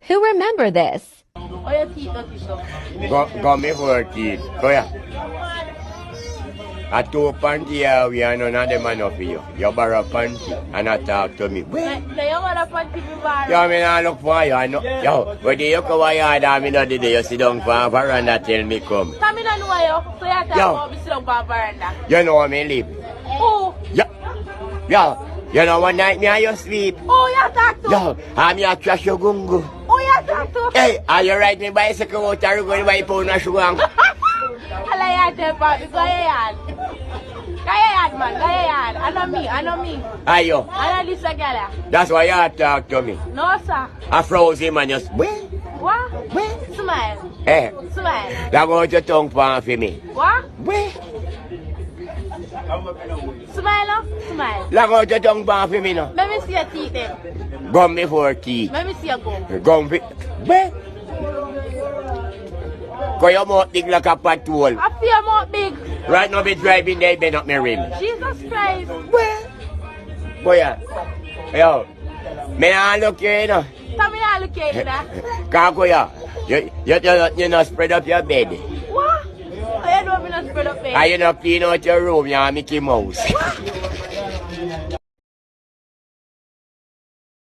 Who remember this? Oh, your teeth dirty so. Go me for teeth. Go ya. I two panty we are none of them enough for you. You borrow panty and I talk to me. Now you want a panty to borrow? Yo, me not look for you. I know. Yo, when you come over here, I mean, the day you sit down for a veranda, tell me come. Come in and know you. So you talk about me sit down for a veranda. You know where me live. Oh. Yeah. Yo, you know one night me and you sleep. Oh, you talk to? Yo, I'm here trash your gungo. Oh, you talk to? Hey, are you ride me bicycle out or going by pound of sugar? I like that part. Go ahead. Go ahead, man. Go ahead. I know me. Are you? I know this girl. That's why you talk to me. No, sir. I froze him and just, wait. What? Wait. Smile. Eh. Smile. Now go out your tongue pan for me. What? Wait. Smile, no? Smile. Now go out your tongue pan for me now. Let me see your teeth then. Gum me for teeth. Let me see your gum. Gum for... Wait. Cause your mouth big like a patrol. I feel your mouth big. Right now be driving there, bend up my rim. Jesus Christ. Wait. Boy, yo. Me not look here, you know. Tell me not look at that. Can't go here. You not spread up your bed. What? I don't want me to spread up bed. And you not clean out your room, you're Mickey Mouse.